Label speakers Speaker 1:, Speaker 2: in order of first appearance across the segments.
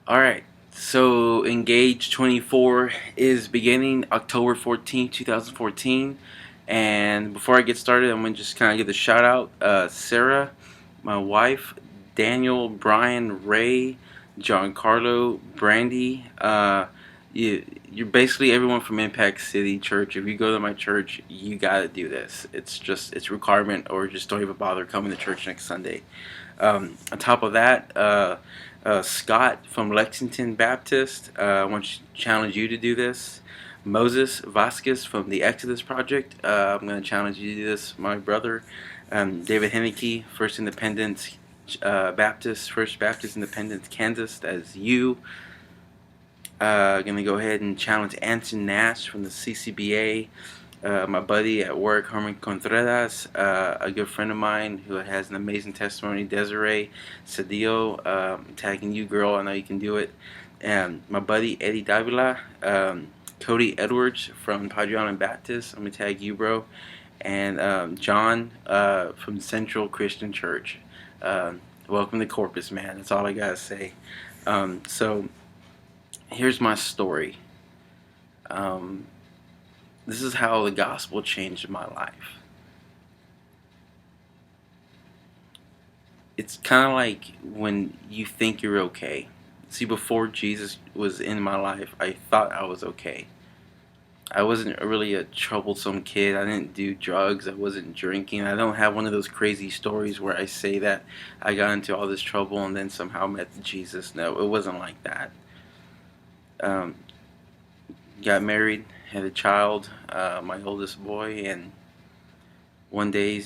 Speaker 1: All right. So Engage 24 is beginning October 14th, 2014. And before I get started, I'm going to just kind of give a shout out. Sarah, my wife, Daniel, Brian, Ray, Giancarlo, Brandy. You're basically everyone from Impact City Church. If you go to my church, you got to do this. It's a requirement, or just don't even bother coming to church next Sunday. On top of that, Scott from Lexington Baptist, I want to challenge you to do this. Moses Vasquez from the Exodus Project, I'm going to challenge you to do this. My brother, David Henneke, First Independence Baptist, First Baptist Independence, Kansas, that is you. Going to go ahead and challenge Anson Nash from the CCBA. My buddy at work, Herman Contreras, a good friend of mine who has an amazing testimony, Desiree Cedillo, tagging you, girl. I know you can do it. And my buddy Eddie Davila, Cody Edwards from Padre Island Baptist. I'm gonna tag you, bro. And John from Central Christian Church. Welcome to Corpus, man. That's all I gotta say. So here's my story. Um, this is how the gospel changed my life. It's kind of like when you think you're okay. See, before Jesus was in my life, I thought I was okay. I wasn't really a troublesome kid. I didn't do drugs. I wasn't drinking. I don't have one of those crazy stories where I say that I got into all this trouble and then somehow met Jesus. No, it wasn't like that. Um, got married, had a child, my oldest boy, and one day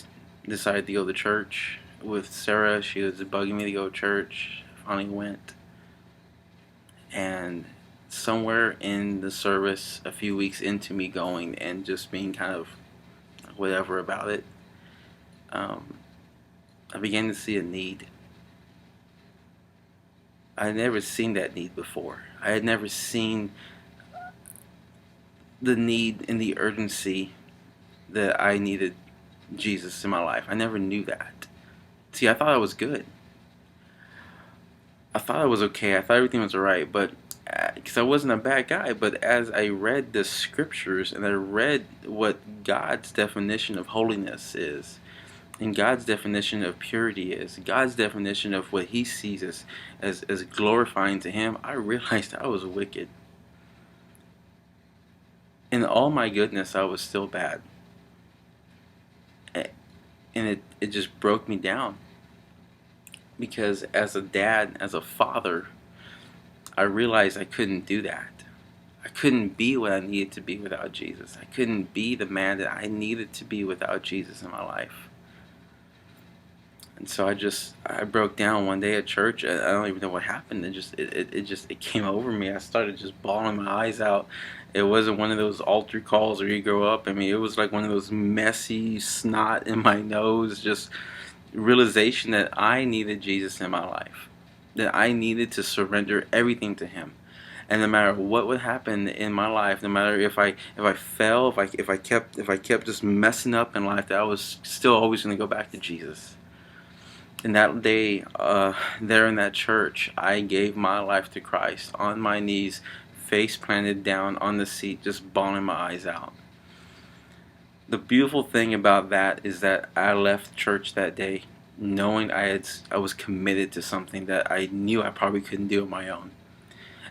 Speaker 1: decided to go to church with Sarah. She was bugging me to go to church. Finally went, and somewhere in the service, a few weeks into me going and just being kind of whatever about it, um, I began to see a need. I had never seen that need before. I had never seen the need and the urgency that I needed Jesus in my life. I never knew that. See, I thought I was good. I thought I was okay. I thought everything was alright, but because I wasn't a bad guy. But as I read the scriptures and I read what God's definition of holiness is, and God's definition of purity is, God's definition of what He sees as glorifying to Him, I realized I was wicked. In all my goodness, I was still bad, and it just broke me down. Because as a dad, as a father, I realized I couldn't do that. I couldn't be what I needed to be without Jesus. I couldn't be the man that I needed to be without Jesus in my life. And so I broke down one day at church. I don't even know what happened. It came over me. I started just bawling my eyes out. It wasn't one of those altar calls where you go up. I mean, it was like one of those messy snot in my nose, just realization that I needed Jesus in my life, that I needed to surrender everything to Him. And no matter what would happen in my life, no matter if I fell, if I kept just messing up in life, that I was still always going to go back to Jesus. And that day, there in that church, I gave my life to Christ on my knees, face planted down on the seat, just bawling my eyes out. The beautiful thing about that is that I left church that day knowing I was committed to something that I knew I probably couldn't do on my own.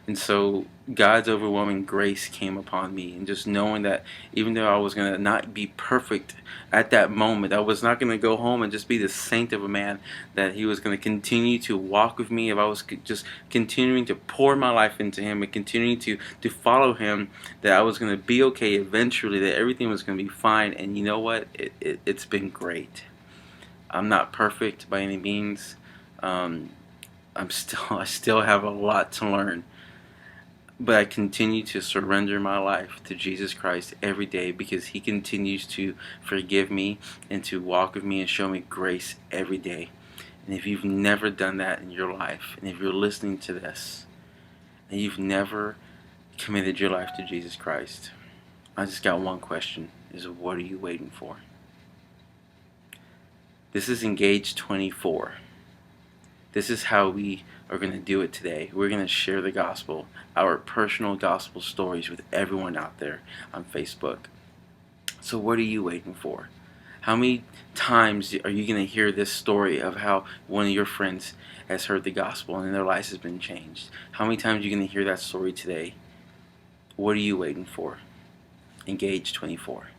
Speaker 1: And so God's overwhelming grace came upon me, and just knowing that even though I was going to not be perfect at that moment, I was not going to go home and just be the saint of a man, that He was going to continue to walk with me if I was just continuing to pour my life into Him and continuing to follow Him, that I was going to be okay eventually, that everything was going to be fine. And you know what? It's been great. I'm not perfect by any means. Um, I still have a lot to learn. But I continue to surrender my life to Jesus Christ every day, because He continues to forgive me and to walk with me and show me grace every day. And if you've never done that in your life, and if you're listening to this, and you've never committed your life to Jesus Christ, I just got one question, is what are you waiting for? This is Engage 24. This is how we are going to do it today. We're going to share the gospel, our personal gospel stories with everyone out there on Facebook. So what are you waiting for? How many times are you going to hear this story of how one of your friends has heard the gospel and their lives has been changed? How many times are you going to hear that story today? What are you waiting for? Engage 24.